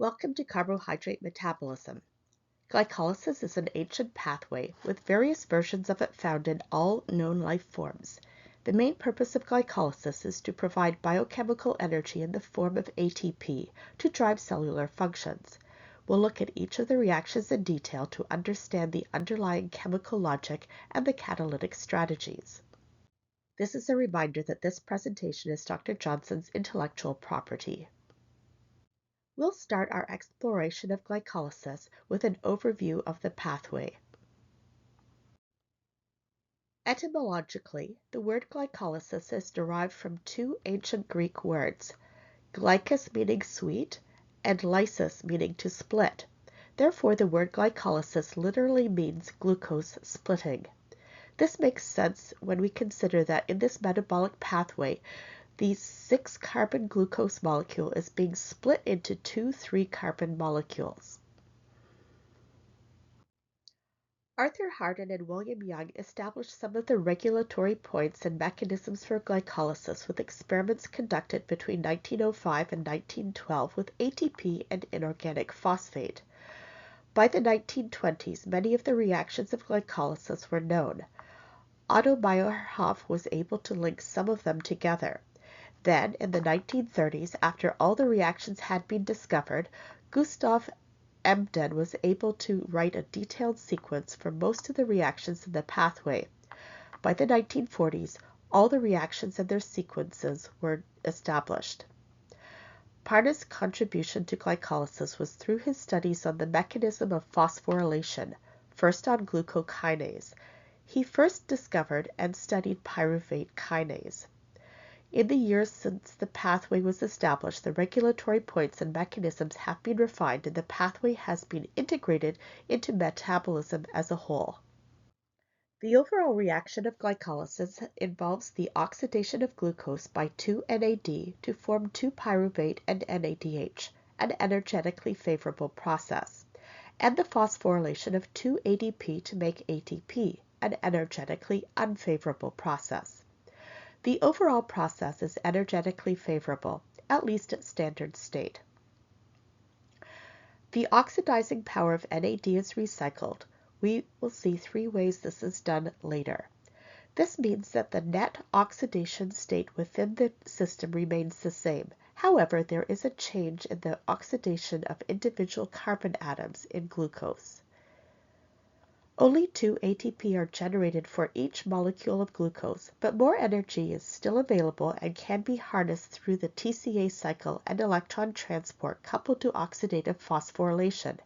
Welcome to carbohydrate metabolism. Glycolysis is an ancient pathway with various versions of it found in all known life forms. The main purpose of glycolysis is to provide biochemical energy in the form of ATP to drive cellular functions. We'll look at each of the reactions in detail to understand the underlying chemical logic and the catalytic strategies. This is a reminder that this presentation is Dr. Johnson's intellectual property. We'll start our exploration of glycolysis with an overview of the pathway. Etymologically, the word glycolysis is derived from two ancient Greek words, glykos meaning sweet and lysis meaning to split. Therefore, the word glycolysis literally means glucose splitting. This makes sense when we consider that in this metabolic pathway, the 6-carbon glucose molecule is being split into two 3-carbon molecules. Arthur Hardin and William Young established some of the regulatory points and mechanisms for glycolysis with experiments conducted between 1905 and 1912 with ATP and inorganic phosphate. By the 1920s, many of the reactions of glycolysis were known. Otto Meyerhoff was able to link some of them together. Then, in the 1930s, after all the reactions had been discovered, Gustav Embden was able to write a detailed sequence for most of the reactions in the pathway. By the 1940s, all the reactions and their sequences were established. Parna's contribution to glycolysis was through his studies on the mechanism of phosphorylation, first on glucokinase. He first discovered and studied pyruvate kinase. In the years since the pathway was established, the regulatory points and mechanisms have been refined and the pathway has been integrated into metabolism as a whole. The overall reaction of glycolysis involves the oxidation of glucose by 2-NAD to form 2-pyruvate and NADH, an energetically favorable process, and the phosphorylation of 2-ADP to make ATP, an energetically unfavorable process. The overall process is energetically favorable, at least at standard state. The oxidizing power of NAD is recycled. We will see 3 ways this is done later. This means that the net oxidation state within the system remains the same. However, there is a change in the oxidation of individual carbon atoms in glucose. Only 2 ATP are generated for each molecule of glucose, but more energy is still available and can be harnessed through the TCA cycle and electron transport coupled to oxidative phosphorylation.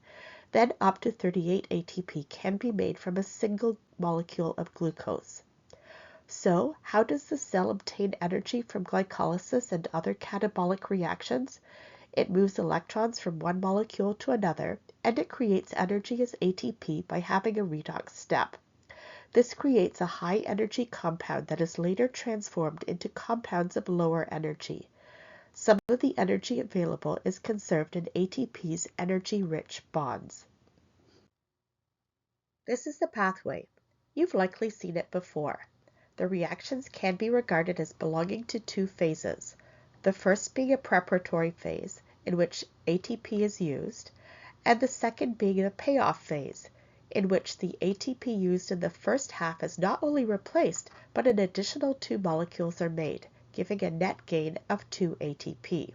Then up to 38 ATP can be made from a single molecule of glucose. So, how does the cell obtain energy from glycolysis and other catabolic reactions? It moves electrons from one molecule to another, and it creates energy as ATP by having a redox step. This creates a high-energy compound that is later transformed into compounds of lower energy. Some of the energy available is conserved in ATP's energy-rich bonds. This is the pathway. You've likely seen it before. The reactions can be regarded as belonging to 2 phases, the first being a preparatory phase, in which ATP is used, and the second being a payoff phase, in which the ATP used in the first half is not only replaced, but an additional 2 molecules are made, giving a net gain of 2 ATP.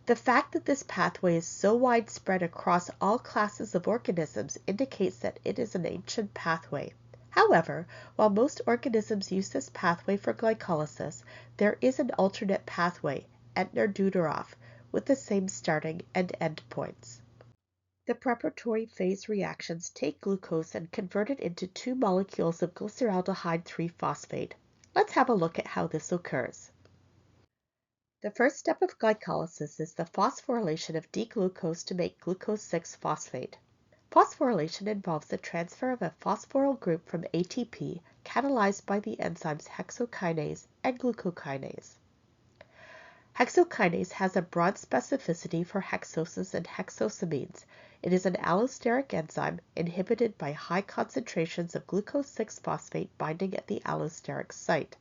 The fact that this pathway is so widespread across all classes of organisms indicates that it is an ancient pathway. However, while most organisms use this pathway for glycolysis, there is an alternate pathway, Entner-Duderoff, with the same starting and end points. The preparatory phase reactions take glucose and convert it into 2 molecules of glyceraldehyde 3-phosphate. Let's have a look at how this occurs. The first step of glycolysis is the phosphorylation of D-glucose to make glucose 6-phosphate. Phosphorylation involves the transfer of a phosphoryl group from ATP catalyzed by the enzymes hexokinase and glucokinase. Hexokinase has a broad specificity for hexoses and hexosamines. It is an allosteric enzyme inhibited by high concentrations of glucose 6-phosphate binding at the allosteric site.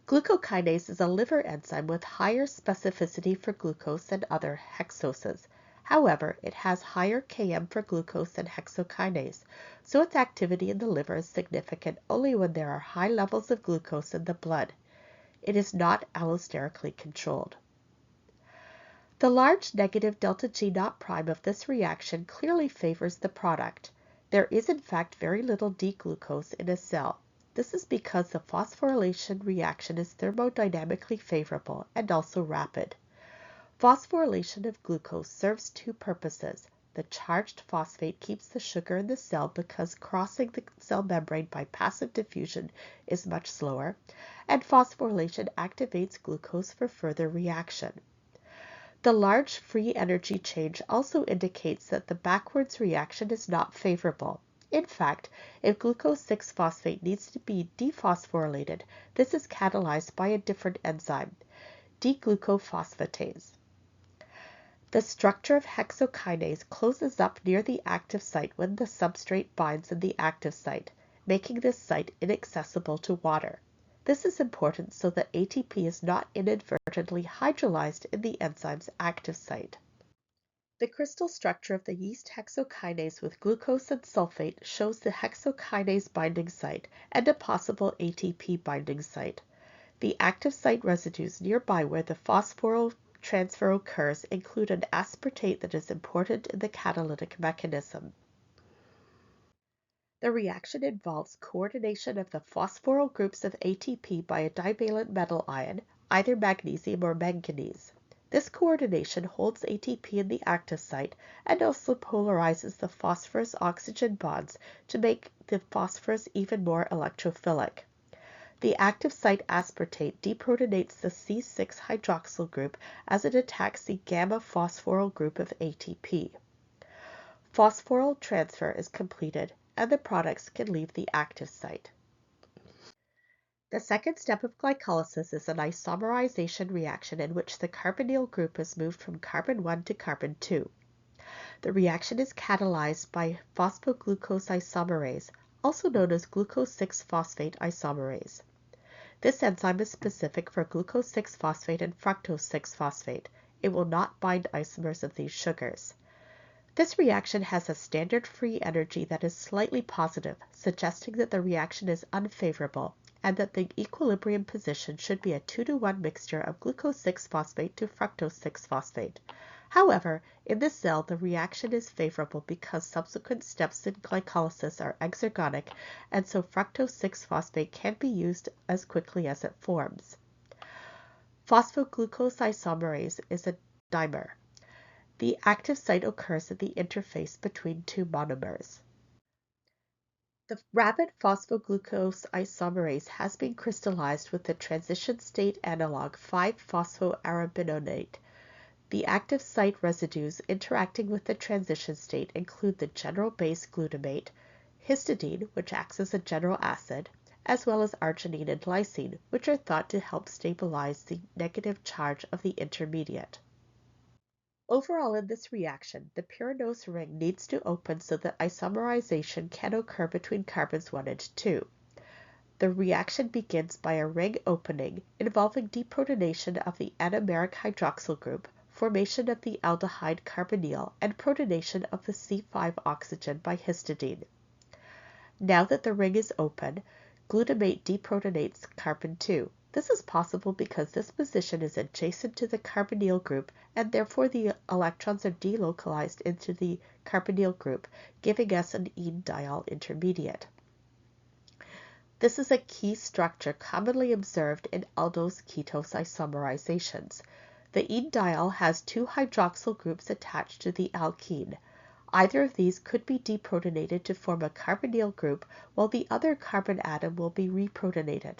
Glucokinase is a liver enzyme with higher specificity for glucose than other hexoses. However, it has higher Km for glucose than hexokinase, so its activity in the liver is significant only when there are high levels of glucose in the blood. It is not allosterically controlled. The large negative delta G naught prime of this reaction clearly favors the product. There is in fact very little D-glucose in a cell. This is because the phosphorylation reaction is thermodynamically favorable and also rapid. Phosphorylation of glucose serves two purposes. The charged phosphate keeps the sugar in the cell because crossing the cell membrane by passive diffusion is much slower, and phosphorylation activates glucose for further reaction. The large free energy change also indicates that the backwards reaction is not favorable. In fact, if glucose 6-phosphate needs to be dephosphorylated, this is catalyzed by a different enzyme, D-glucophosphatase. The structure of hexokinase closes up near the active site when the substrate binds in the active site, making this site inaccessible to water. This is important so that ATP is not inadvertently hydrolyzed in the enzyme's active site. The crystal structure of the yeast hexokinase with glucose and sulfate shows the hexokinase binding site and a possible ATP binding site. The active site residues nearby where the phosphoryl transfer occurs include an aspartate that is important in the catalytic mechanism. The reaction involves coordination of the phosphoryl groups of ATP by a divalent metal ion, either magnesium or manganese. This coordination holds ATP in the active site and also polarizes the phosphorus-oxygen bonds to make the phosphorus even more electrophilic. The active site aspartate deprotonates the C6 hydroxyl group as it attacks the gamma phosphoryl group of ATP. Phosphoryl transfer is completed and the products can leave the active site. The second step of glycolysis is an isomerization reaction in which the carbonyl group is moved from carbon 1 to carbon 2. The reaction is catalyzed by phosphoglucose isomerase, also known as glucose 6-phosphate isomerase. This enzyme is specific for glucose 6-phosphate and fructose 6-phosphate. It will not bind isomers of these sugars. This reaction has a standard free energy that is slightly positive, suggesting that the reaction is unfavorable and that the equilibrium position should be a 2-to-1 mixture of glucose 6-phosphate to fructose 6-phosphate. However, in this cell, the reaction is favorable because subsequent steps in glycolysis are exergonic, and so fructose 6-phosphate can be used as quickly as it forms. Phosphoglucose isomerase is a dimer. The active site occurs at the interface between two monomers. The rapid phosphoglucose isomerase has been crystallized with the transition state analog 5-phosphoarabinonate. The active site residues interacting with the transition state include the general base glutamate, histidine, which acts as a general acid, as well as arginine and lysine, which are thought to help stabilize the negative charge of the intermediate. Overall, in this reaction, the pyranose ring needs to open so that isomerization can occur between carbons 1 and 2. The reaction begins by a ring opening involving deprotonation of the anomeric hydroxyl group, formation of the aldehyde carbonyl, and protonation of the C5 oxygen by histidine. Now that the ring is open, glutamate deprotonates carbon 2. This is possible because this position is adjacent to the carbonyl group and therefore the electrons are delocalized into the carbonyl group, giving us an ene-diol intermediate. This is a key structure commonly observed in aldose-ketose isomerizations. The ene-diol has two hydroxyl groups attached to the alkene. Either of these could be deprotonated to form a carbonyl group, while the other carbon atom will be reprotonated.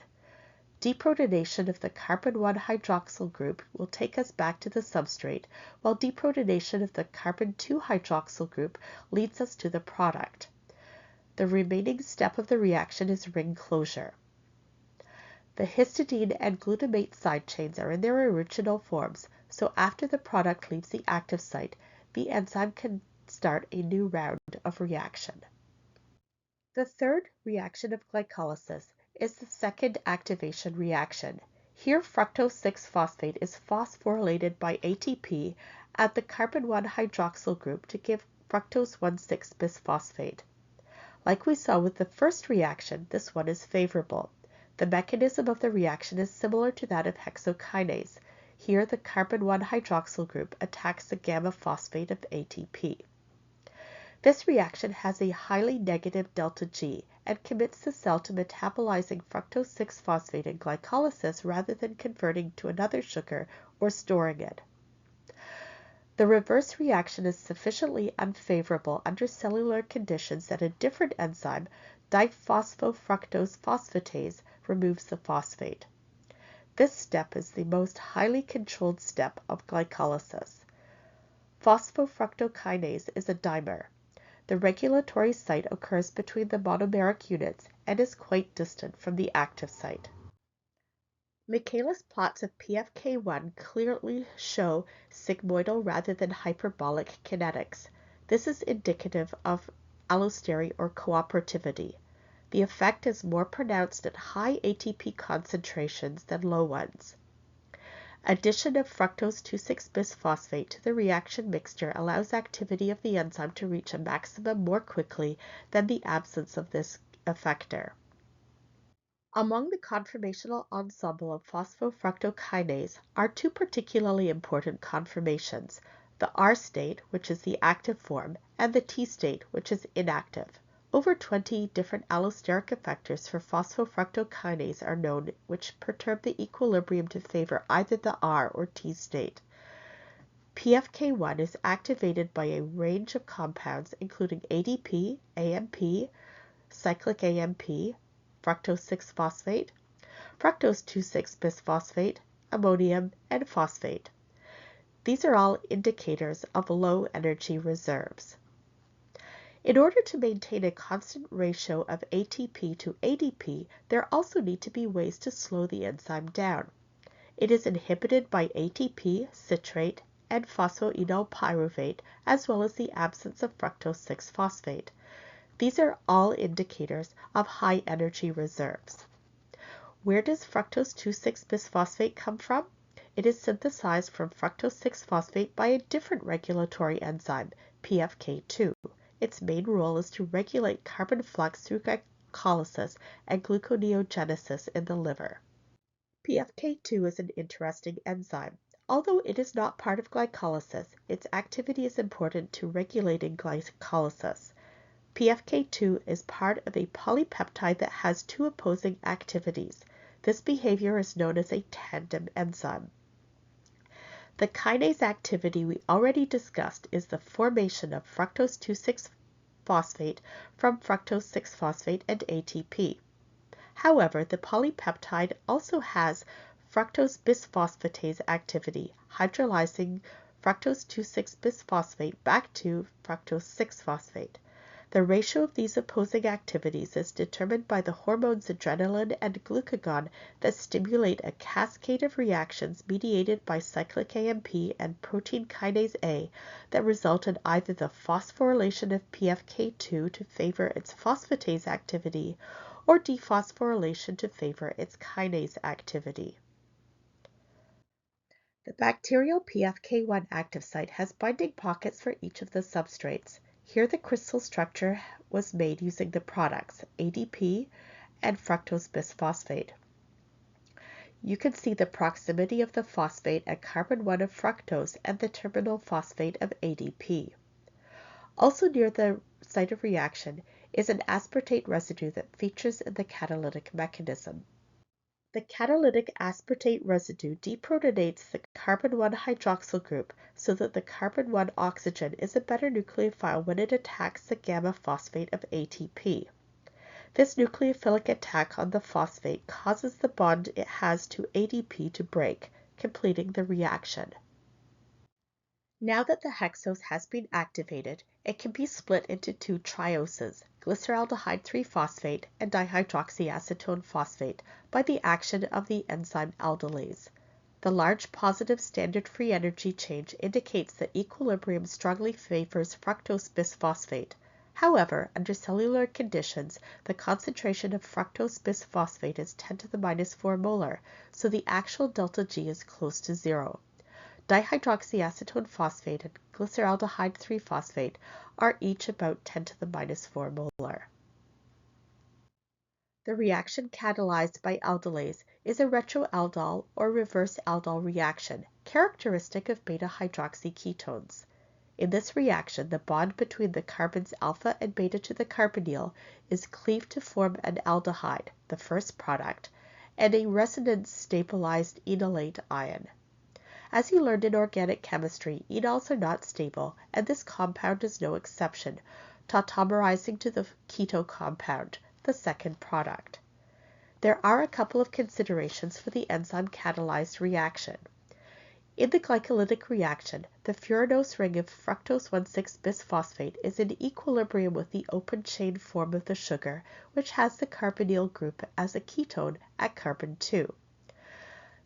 Deprotonation of the carbon 1 hydroxyl group will take us back to the substrate, while deprotonation of the carbon 2 hydroxyl group leads us to the product. The remaining step of the reaction is ring closure. The histidine and glutamate side chains are in their original forms, so after the product leaves the active site, the enzyme can start a new round of reaction. The third reaction of glycolysis is the second activation reaction. Here fructose 6-phosphate is phosphorylated by ATP at the carbon 1 hydroxyl group to give fructose 1,6-bisphosphate. Like we saw with the first reaction, this one is favorable. The mechanism of the reaction is similar to that of hexokinase. Here the carbon 1 hydroxyl group attacks the gamma phosphate of ATP. This reaction has a highly negative delta G and commits the cell to metabolizing fructose 6-phosphate in glycolysis rather than converting to another sugar or storing it. The reverse reaction is sufficiently unfavorable under cellular conditions that a different enzyme, diphosphofructose phosphatase, removes the phosphate. This step is the most highly controlled step of glycolysis. Phosphofructokinase is a dimer. The regulatory site occurs between the monomeric units and is quite distant from the active site. Michaelis plots of PFK1 clearly show sigmoidal rather than hyperbolic kinetics. This is indicative of allostery or cooperativity. The effect is more pronounced at high ATP concentrations than low ones. Addition of fructose 2,6-bisphosphate to the reaction mixture allows activity of the enzyme to reach a maximum more quickly than the absence of this effector. Among the conformational ensemble of phosphofructokinase are two particularly important conformations, the R state, which is the active form, and the T state, which is inactive. Over 20 different allosteric effectors for phosphofructokinase are known, which perturb the equilibrium to favor either the R or T state. PFK1 is activated by a range of compounds including ADP, AMP, cyclic AMP, fructose 6-phosphate, fructose 2,6-bisphosphate, ammonium, and phosphate. These are all indicators of low energy reserves. In order to maintain a constant ratio of ATP to ADP, there also need to be ways to slow the enzyme down. It is inhibited by ATP, citrate, and phosphoenol pyruvate, as well as the absence of fructose 6-phosphate. These are all indicators of high energy reserves. Where does fructose 2,6-bisphosphate come from? It is synthesized from fructose 6-phosphate by a different regulatory enzyme, PFK2. Its main role is to regulate carbon flux through glycolysis and gluconeogenesis in the liver. PFK2 is an interesting enzyme. Although it is not part of glycolysis, its activity is important to regulating glycolysis. PFK2 is part of a polypeptide that has two opposing activities. This behavior is known as a tandem enzyme. The kinase activity we already discussed is the formation of fructose 2,6-phosphate from fructose 6-phosphate and ATP. However, the polypeptide also has fructose bisphosphatase activity, hydrolyzing fructose 2,6-bisphosphate back to fructose 6-phosphate. The ratio of these opposing activities is determined by the hormones adrenaline and glucagon that stimulate a cascade of reactions mediated by cyclic AMP and protein kinase A that result in either the phosphorylation of PFK2 to favor its phosphatase activity or dephosphorylation to favor its kinase activity. The bacterial PFK1 active site has binding pockets for each of the substrates. Here the crystal structure was made using the products ADP and fructose bisphosphate. You can see the proximity of the phosphate at carbon 1 of fructose and the terminal phosphate of ADP. Also near the site of reaction is an aspartate residue that features in the catalytic mechanism. The catalytic aspartate residue deprotonates the carbon 1 hydroxyl group so that the carbon 1 oxygen is a better nucleophile when it attacks the gamma phosphate of ATP. This nucleophilic attack on the phosphate causes the bond it has to ADP to break, completing the reaction. Now that the hexose has been activated, it can be split into two trioses, glyceraldehyde 3-phosphate and dihydroxyacetone phosphate, by the action of the enzyme aldolase. The large positive standard free energy change indicates that equilibrium strongly favors fructose bisphosphate. However, under cellular conditions, the concentration of fructose bisphosphate is 10 to the minus 4 molar, so the actual delta G is close to 0. Dihydroxyacetone phosphate and glyceraldehyde 3-phosphate are each about 10 to the minus 4 molar. The reaction catalyzed by aldolase is a retroaldol or reverse aldol reaction, characteristic of beta-hydroxyketones. In this reaction, the bond between the carbons alpha and beta to the carbonyl is cleaved to form an aldehyde, the first product, and a resonance-stabilized enolate ion. As you learned in organic chemistry, enols are not stable, and this compound is no exception, tautomerizing to the keto compound, the second product. There are a couple of considerations for the enzyme-catalyzed reaction. In the glycolytic reaction, the furanose ring of fructose 1,6-bisphosphate is in equilibrium with the open-chain form of the sugar, which has the carbonyl group as a ketone at carbon 2.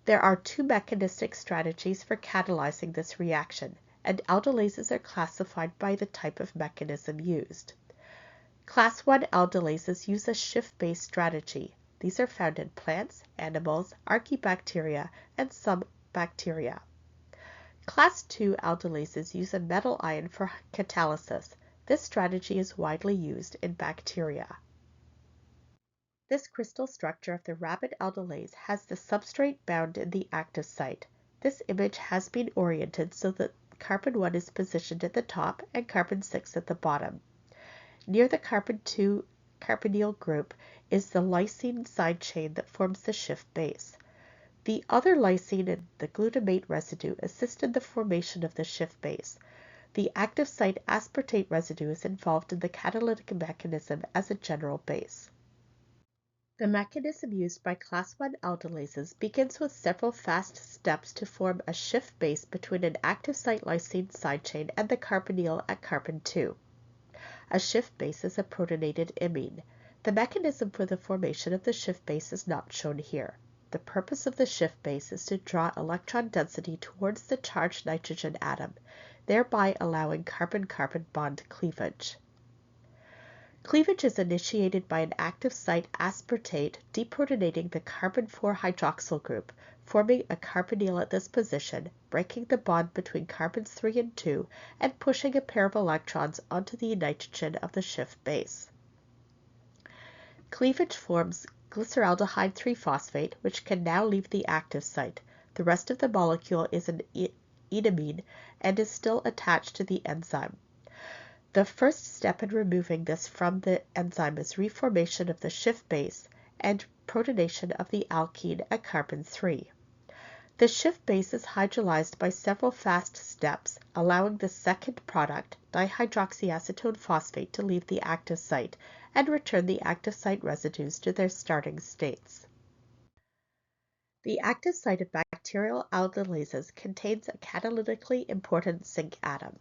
There are two mechanistic strategies for catalyzing this reaction, and aldolases are classified by the type of mechanism used. Class 1 aldolases use a shift-based strategy. These are found in plants, animals, archaebacteria, and some bacteria. Class 2 aldolases use a metal ion for catalysis. This strategy is widely used in bacteria. This crystal structure of the rapid aldolase has the substrate bound in the active site. This image has been oriented so that carbon 1 is positioned at the top and carbon 6 at the bottom. Near the carbon 2 carbonyl group is the lysine side chain that forms the shift base. The other lysine and the glutamate residue assist in the formation of the shift base. The active site aspartate residue is involved in the catalytic mechanism as a general base. The mechanism used by class 1 aldolases begins with several fast steps to form a shift base between an active site lysine side chain and the carbonyl at carbon 2. A shift base is a protonated imine. The mechanism for the formation of the shift base is not shown here. The purpose of the shift base is to draw electron density towards the charged nitrogen atom, thereby allowing carbon-carbon bond cleavage. Cleavage is initiated by an active site aspartate deprotonating the carbon 4 hydroxyl group, forming a carbonyl at this position, breaking the bond between carbons 3 and 2, and pushing a pair of electrons onto the nitrogen of the shift base. Cleavage forms glyceraldehyde 3-phosphate, which can now leave the active site. The rest of the molecule is an enamine and is still attached to the enzyme. The first step in removing this from the enzyme is reformation of the shift base and protonation of the alkene at carbon 3. The shift base is hydrolyzed by several fast steps, allowing the second product, dihydroxyacetone phosphate, to leave the active site and return the active site residues to their starting states. The active site of bacterial aldolases contains a catalytically important zinc atom.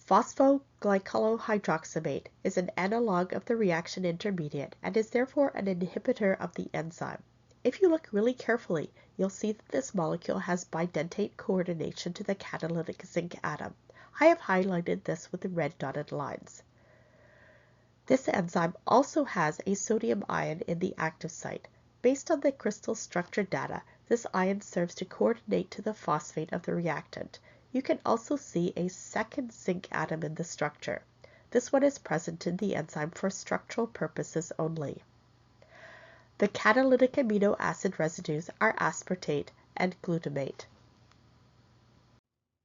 Phosphoglycolohydroxybate is an analog of the reaction intermediate and is therefore an inhibitor of the enzyme. If you look really carefully, you'll see that this molecule has bidentate coordination to the catalytic zinc atom. I have highlighted this with the red dotted lines. This enzyme also has a sodium ion in the active site. Based on the crystal structure data, this ion serves to coordinate to the phosphate of the reactant. You can also see a second zinc atom in the structure. This one is present in the enzyme for structural purposes only. The catalytic amino acid residues are aspartate and glutamate.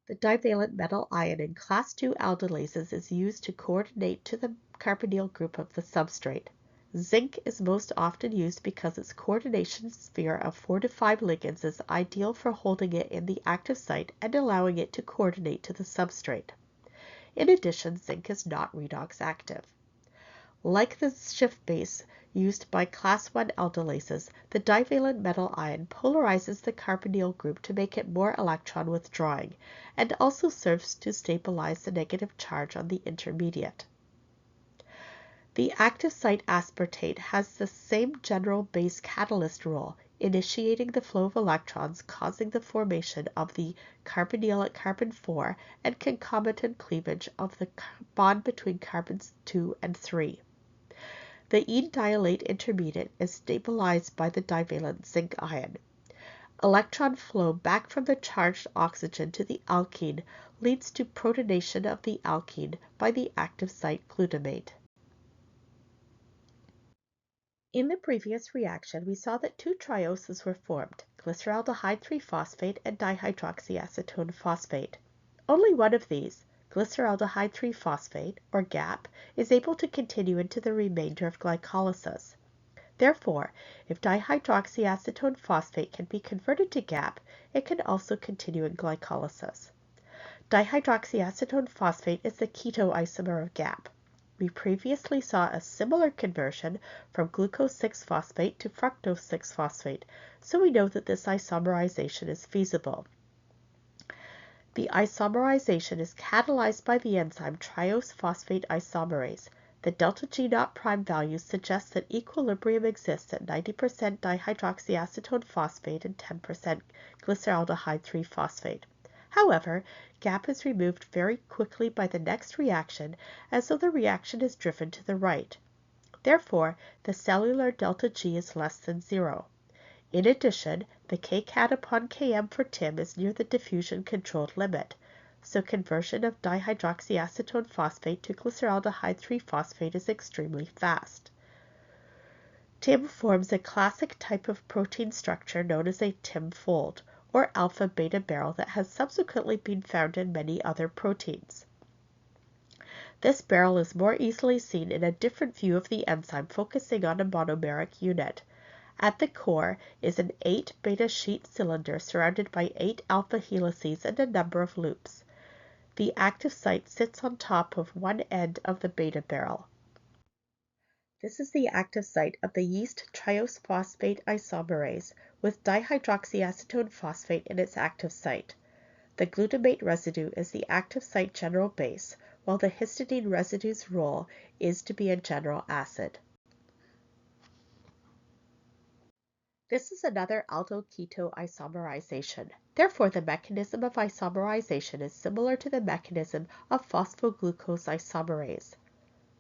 The divalent metal ion in class 2 aldolases is used to coordinate to the carbonyl group of the substrate. Zinc is most often used because its coordination sphere of 4 to 5 ligands is ideal for holding it in the active site and allowing it to coordinate to the substrate. In addition, zinc is not redox active. Like the shift base used by class 1 aldolases, the divalent metal ion polarizes the carbonyl group to make it more electron withdrawing, and also serves to stabilize the negative charge on the intermediate. The active site aspartate has the same general base catalyst role. initiating the flow of electrons, causing the formation of the carbonyl at carbon 4 and concomitant cleavage of the bond between carbons 2 and 3. The ene-dialate intermediate is stabilized by the divalent zinc ion. Electron flow back from the charged oxygen to the alkene leads to protonation of the alkene by the active site glutamate. In the previous reaction, we saw that two trioses were formed, glyceraldehyde 3-phosphate and dihydroxyacetone phosphate. Only one of these, glyceraldehyde 3-phosphate, or GAP, is able to continue into the remainder of glycolysis. Therefore, if dihydroxyacetone phosphate can be converted to GAP, it can also continue in glycolysis. Dihydroxyacetone phosphate is the keto isomer of GAP. We previously saw a similar conversion from glucose 6-phosphate to fructose 6-phosphate, so we know that this isomerization is feasible. The isomerization is catalyzed by the enzyme triose phosphate isomerase. The delta G0 prime value suggests that equilibrium exists at 90% dihydroxyacetone phosphate and 10% glyceraldehyde 3-phosphate. However, GAP is removed very quickly by the next reaction, as though the reaction is driven to the right. Therefore, the cellular delta G is less than 0. In addition, the Kcat upon Km for Tim is near the diffusion-controlled limit, so conversion of dihydroxyacetone phosphate to glyceraldehyde 3-phosphate is extremely fast. Tim forms a classic type of protein structure known as a Tim fold, or alpha-beta barrel that has subsequently been found in many other proteins. This barrel is more easily seen in a different view of the enzyme focusing on a monomeric unit. At the core is an 8 beta sheet cylinder surrounded by 8 alpha helices and a number of loops. The active site sits on top of one end of the beta barrel. This is the active site of the yeast triose phosphate isomerase with dihydroxyacetone phosphate in its active site. The glutamate residue is the active site general base, while the histidine residue's role is to be a general acid. This is another aldehyde-keto isomerization. Therefore, the mechanism of isomerization is similar to the mechanism of phosphoglucose isomerase.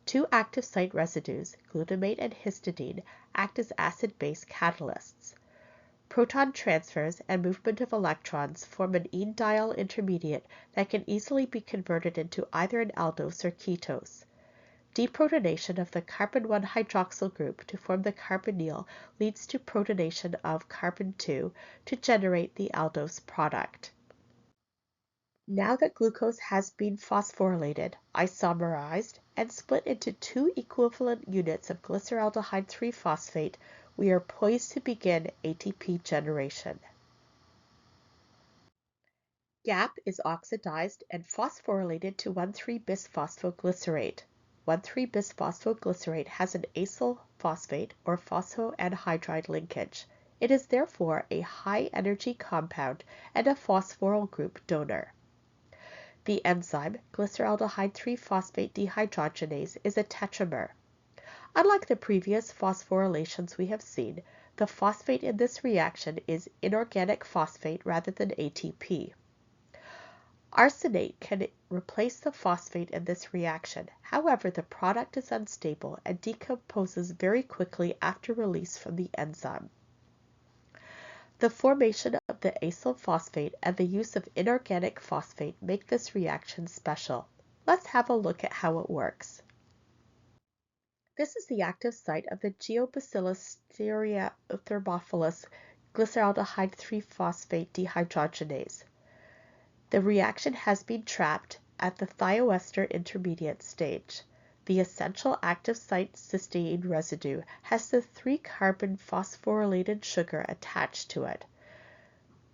Two active site residues, glutamate and histidine, act as acid-base catalysts. Proton transfers and movement of electrons form an ene-diol intermediate that can easily be converted into either an aldose or ketose. Deprotonation of the carbon-1 hydroxyl group to form the carbonyl leads to protonation of carbon-2 to generate the aldose product. Now that glucose has been phosphorylated, isomerized, and split into two equivalent units of glyceraldehyde 3-phosphate, we are poised to begin ATP generation. GAP is oxidized and phosphorylated to 1,3-bisphosphoglycerate. 1,3-bisphosphoglycerate has an acyl phosphate or phosphoanhydride linkage. It is therefore a high-energy compound and a phosphoryl group donor. The enzyme glyceraldehyde 3-phosphate dehydrogenase is a tetramer. Unlike the previous phosphorylations we have seen, the phosphate in this reaction is inorganic phosphate rather than ATP. Arsenate can replace the phosphate in this reaction. However, the product is unstable and decomposes very quickly after release from the enzyme. The formation of the acyl phosphate and the use of inorganic phosphate make this reaction special. Let's have a look at how it works. This is the active site of the Geobacillus stereothermophilus glyceraldehyde 3-phosphate dehydrogenase. The reaction has been trapped at the thioester intermediate stage. The essential active site cysteine residue has the 3-carbon phosphorylated sugar attached to it.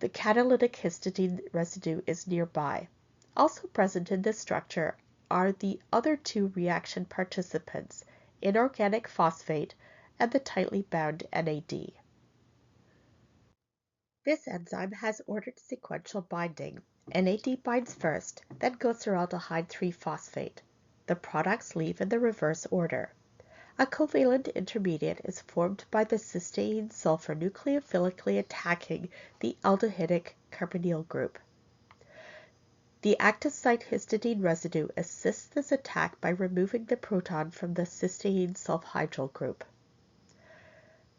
The catalytic histidine residue is nearby. Also present in this structure are the other two reaction participants, inorganic phosphate and the tightly bound NAD. This enzyme has ordered sequential binding. NAD binds first, then glyceraldehyde 3-phosphate. The products leave in the reverse order. A covalent intermediate is formed by the cysteine sulfur nucleophilically attacking the aldehydic carbonyl group. The active site histidine residue assists this attack by removing the proton from the cysteine sulfhydryl group.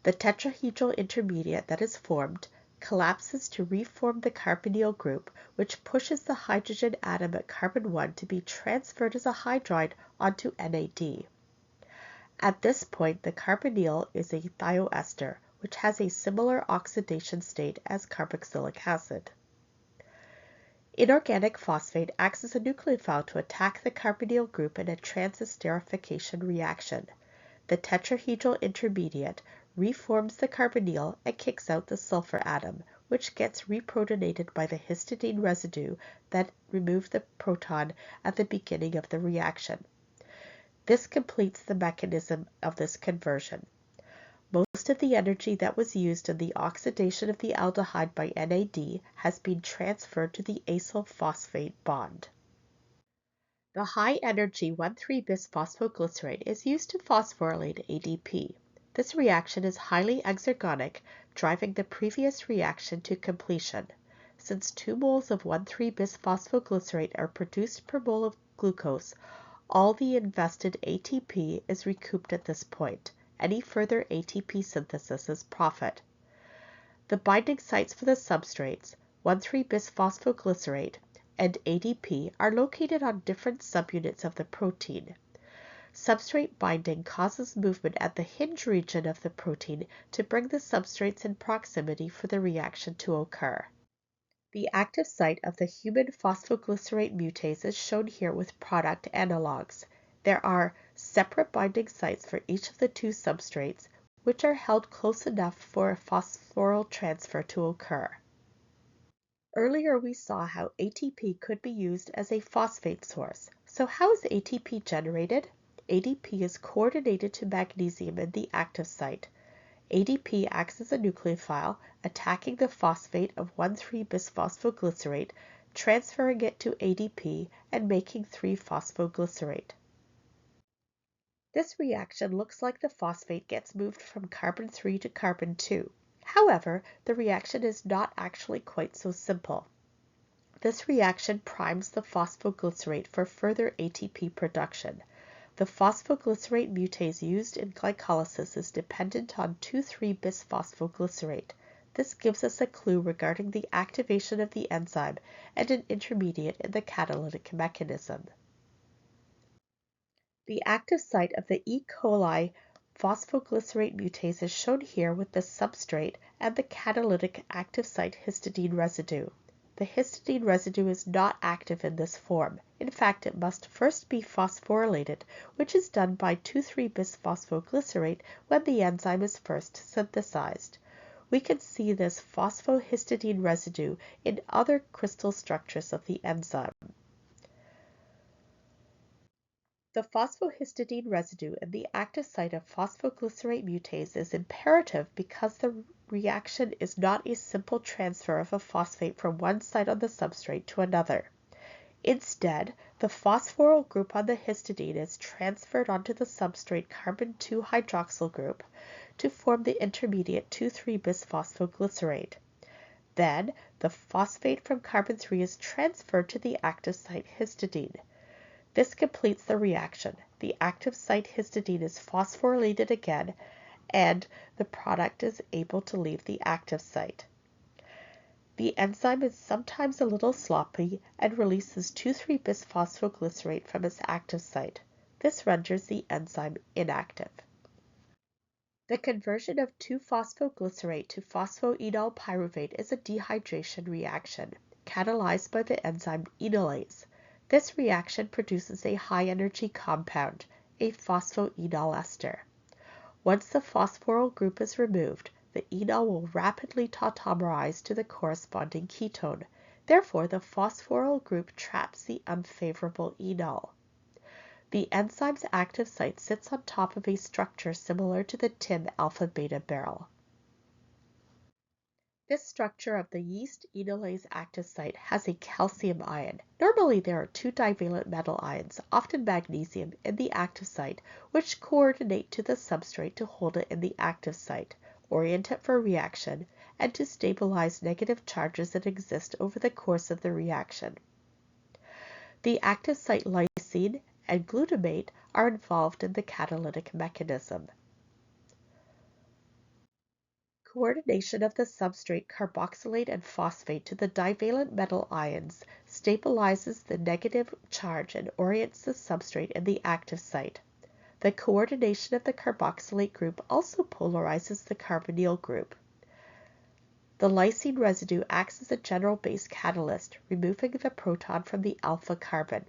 The tetrahedral intermediate that is formed collapses to reform the carbonyl group, which pushes the hydrogen atom at carbon 1 to be transferred as a hydride onto NAD. At this point, the carbonyl is a thioester, which has a similar oxidation state as carboxylic acid. Inorganic phosphate acts as a nucleophile to attack the carbonyl group in a transesterification reaction. The tetrahedral intermediate reforms the carbonyl and kicks out the sulfur atom, which gets reprotonated by the histidine residue that removed the proton at the beginning of the reaction. This completes the mechanism of this conversion. Most of the energy that was used in the oxidation of the aldehyde by NAD has been transferred to the acyl phosphate bond. The high-energy 1,3-bisphosphoglycerate is used to phosphorylate ADP. This reaction is highly exergonic, driving the previous reaction to completion. Since 2 moles of 1,3-bisphosphoglycerate are produced per mole of glucose, all the invested ATP is recouped at this point. Any further ATP synthesis is profit. The binding sites for the substrates, 1,3-bisphosphoglycerate, and ADP are located on different subunits of the protein. Substrate binding causes movement at the hinge region of the protein to bring the substrates in proximity for the reaction to occur. The active site of the human phosphoglycerate mutase is shown here with product analogs. There are separate binding sites for each of the 2 substrates, which are held close enough for a phosphoryl transfer to occur. Earlier we saw how ATP could be used as a phosphate source. So how is ATP generated? ADP is coordinated to magnesium in the active site. ADP acts as a nucleophile, attacking the phosphate of 1,3-bisphosphoglycerate, transferring it to ADP, and making 3-phosphoglycerate. This reaction looks like the phosphate gets moved from carbon 3 to carbon 2. However, the reaction is not actually quite so simple. This reaction primes the phosphoglycerate for further ATP production. The phosphoglycerate mutase used in glycolysis is dependent on 2,3-bisphosphoglycerate. This gives us a clue regarding the activation of the enzyme and an intermediate in the catalytic mechanism. The active site of the E. coli phosphoglycerate mutase is shown here with the substrate and the catalytic active site histidine residue. The histidine residue is not active in this form. In fact, it must first be phosphorylated, which is done by 2,3-bisphosphoglycerate when the enzyme is first synthesized. We can see this phosphohistidine residue in other crystal structures of the enzyme. The phosphohistidine residue in the active site of phosphoglycerate mutase is imperative because the reaction is not a simple transfer of a phosphate from one site on the substrate to another. Instead, the phosphoryl group on the histidine is transferred onto the substrate carbon 2 hydroxyl group to form the intermediate 2,3-bisphosphoglycerate. Then, the phosphate from carbon 3 is transferred to the active site histidine. This completes the reaction. The active site histidine is phosphorylated again, and the product is able to leave the active site. The enzyme is sometimes a little sloppy and releases 2,3-bisphosphoglycerate from its active site. This renders the enzyme inactive. The conversion of 2-phosphoglycerate to phosphoenol pyruvate is a dehydration reaction, catalyzed by the enzyme enolase. This reaction produces a high-energy compound, a phosphoenol ester. Once the phosphoryl group is removed, the enol will rapidly tautomerize to the corresponding ketone. Therefore, the phosphoryl group traps the unfavorable enol. The enzyme's active site sits on top of a structure similar to the tin alpha-beta barrel. This structure of the yeast enolase active site has a calcium ion. Normally there are two divalent metal ions, often magnesium, in the active site, which coordinate to the substrate to hold it in the active site, orient it for reaction, and to stabilize negative charges that exist over the course of the reaction. The active site lysine and glutamate are involved in the catalytic mechanism. Coordination of the substrate carboxylate and phosphate to the divalent metal ions stabilizes the negative charge and orients the substrate in the active site. The coordination of the carboxylate group also polarizes the carbonyl group. The lysine residue acts as a general base catalyst, removing the proton from the alpha carbon.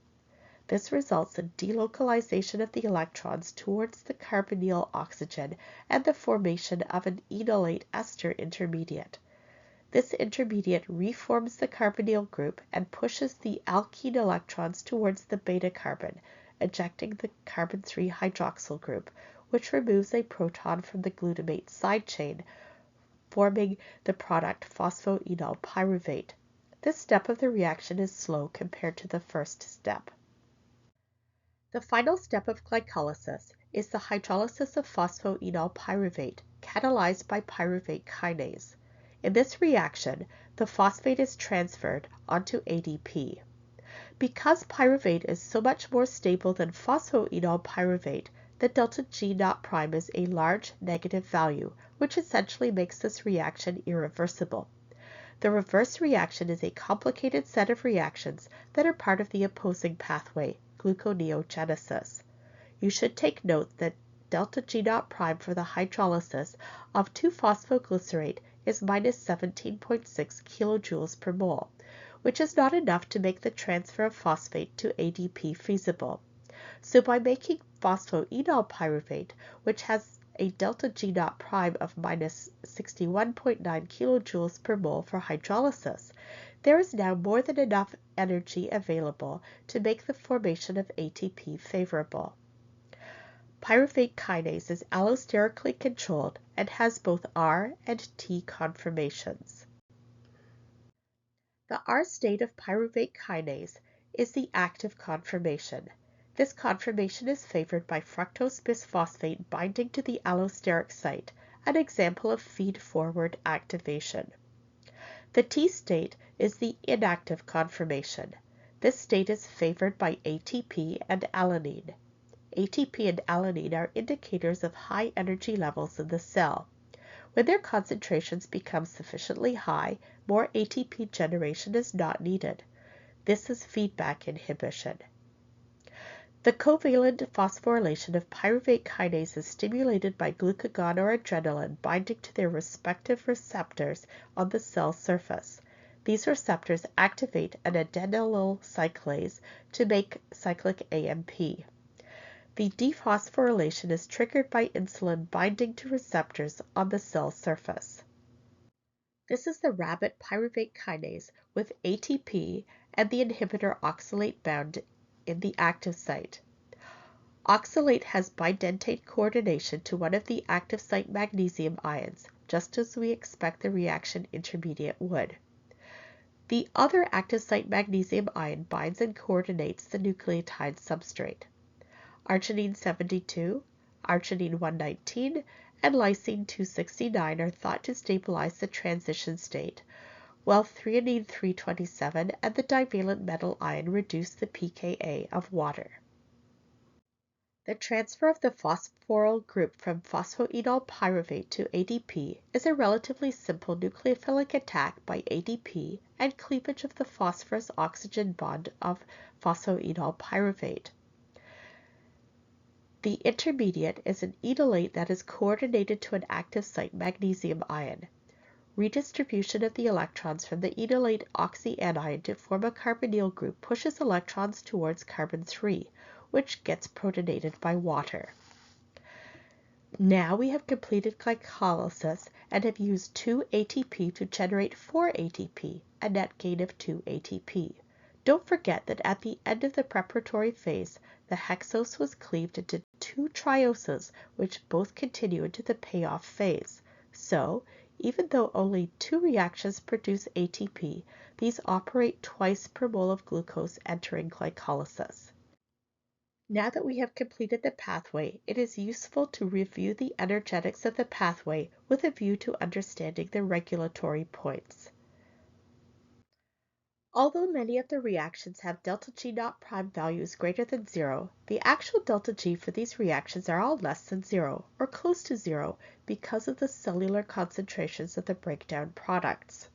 This results in delocalization of the electrons towards the carbonyl oxygen and the formation of an enolate ester intermediate. This intermediate reforms the carbonyl group and pushes the alkene electrons towards the beta carbon, ejecting the carbon-3 hydroxyl group, which removes a proton from the glutamate side chain, forming the product phosphoenol pyruvate. This step of the reaction is slow compared to the first step. The final step of glycolysis is the hydrolysis of phosphoenol pyruvate, catalyzed by pyruvate kinase. In this reaction, the phosphate is transferred onto ADP. Because pyruvate is so much more stable than phosphoenol pyruvate, the delta G naught prime is a large negative value, which essentially makes this reaction irreversible. The reverse reaction is a complicated set of reactions that are part of the opposing pathway, gluconeogenesis. You should take note that delta G naught prime for the hydrolysis of 2-phosphoglycerate is minus 17.6 kilojoules per mole, which is not enough to make the transfer of phosphate to ADP feasible. So by making phosphoenol pyruvate, which has a delta G naught prime of minus 61.9 kilojoules per mole for hydrolysis, there is now more than enough energy available to make the formation of ATP favorable. Pyruvate kinase is allosterically controlled and has both R and T conformations. The R state of pyruvate kinase is the active conformation. This conformation is favored by fructose bisphosphate binding to the allosteric site, an example of feed-forward activation. The T state is the inactive conformation. This state is favored by ATP and alanine. ATP and alanine are indicators of high energy levels in the cell. When their concentrations become sufficiently high, more ATP generation is not needed. This is feedback inhibition. The covalent phosphorylation of pyruvate kinase is stimulated by glucagon or adrenaline binding to their respective receptors on the cell surface. These receptors activate an adenylyl cyclase to make cyclic AMP. The dephosphorylation is triggered by insulin binding to receptors on the cell surface. This is the rabbit pyruvate kinase with ATP and the inhibitor oxalate bound in the active site. Oxalate has bidentate coordination to one of the active site magnesium ions, just as we expect the reaction intermediate would. The other active site magnesium ion binds and coordinates the nucleotide substrate. Arginine 72, arginine 119, and lysine 269 are thought to stabilize the transition state, while threonine 327 and the divalent metal ion reduce the pKa of water. The transfer of the phosphoryl group from phosphoenol pyruvate to ADP is a relatively simple nucleophilic attack by ADP and cleavage of the phosphorus-oxygen bond of phosphoenol pyruvate. The intermediate is an enolate that is coordinated to an active site magnesium ion. Redistribution of the electrons from the enolate oxyanion to form a carbonyl group pushes electrons towards carbon-3, which gets protonated by water. Now we have completed glycolysis and have used 2 ATP to generate 4 ATP, a net gain of 2 ATP. Don't forget that at the end of the preparatory phase, the hexose was cleaved into 2 trioses, which both continue into the payoff phase. So, Even though only 2 reactions produce ATP, these operate twice per mole of glucose entering glycolysis. Now that we have completed the pathway, it is useful to review the energetics of the pathway with a view to understanding the regulatory points. Although many of the reactions have delta G naught prime values greater than 0, the actual delta G for these reactions are all less than 0 or close to 0 because of the cellular concentrations of the breakdown products.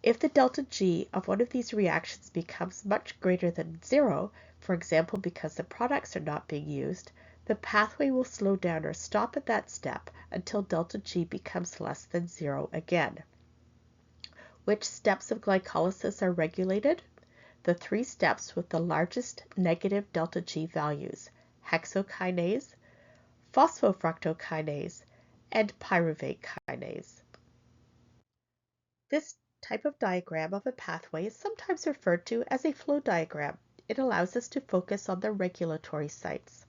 If the delta G of one of these reactions becomes much greater than 0, for example because the products are not being used, the pathway will slow down or stop at that step until delta G becomes less than 0 again. Which steps of glycolysis are regulated? The 3 steps with the largest negative delta G values: hexokinase, phosphofructokinase, and pyruvate kinase. This type of diagram of a pathway is sometimes referred to as a flow diagram. It allows us to focus on the regulatory sites.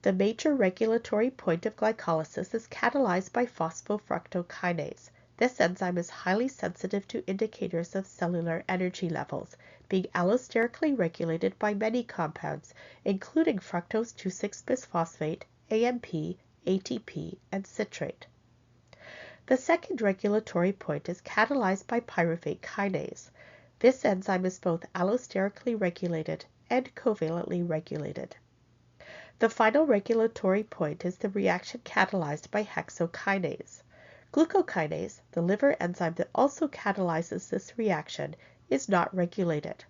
The major regulatory point of glycolysis is catalyzed by phosphofructokinase. This enzyme is highly sensitive to indicators of cellular energy levels, being allosterically regulated by many compounds, including fructose 2,6-bisphosphate, AMP, ATP, and citrate. The second regulatory point is catalyzed by pyruvate kinase. This enzyme is both allosterically regulated and covalently regulated. The final regulatory point is the reaction catalyzed by hexokinase. Glucokinase, the liver enzyme that also catalyzes this reaction, is not regulated.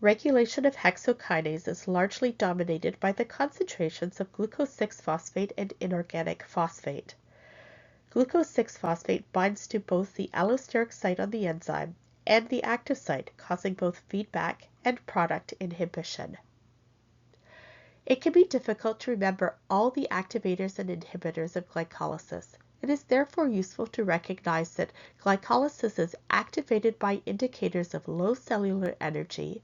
Regulation of hexokinase is largely dominated by the concentrations of glucose 6-phosphate and inorganic phosphate. Glucose 6-phosphate binds to both the allosteric site on the enzyme and the active site, causing both feedback and product inhibition. It can be difficult to remember all the activators and inhibitors of glycolysis. It is therefore useful to recognize that glycolysis is activated by indicators of low cellular energy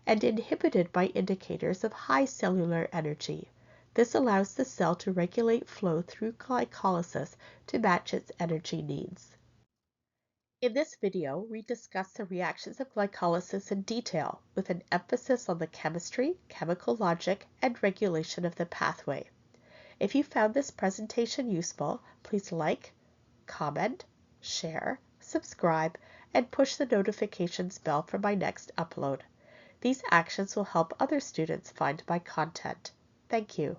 and inhibited by indicators of high cellular energy. This allows the cell to regulate flow through glycolysis to match its energy needs. In this video, we discuss the reactions of glycolysis in detail, with an emphasis on the chemistry, chemical logic, and regulation of the pathway. If you found this presentation useful, please like, comment, share, subscribe, and push the notifications bell for my next upload. These actions will help other students find my content. Thank you.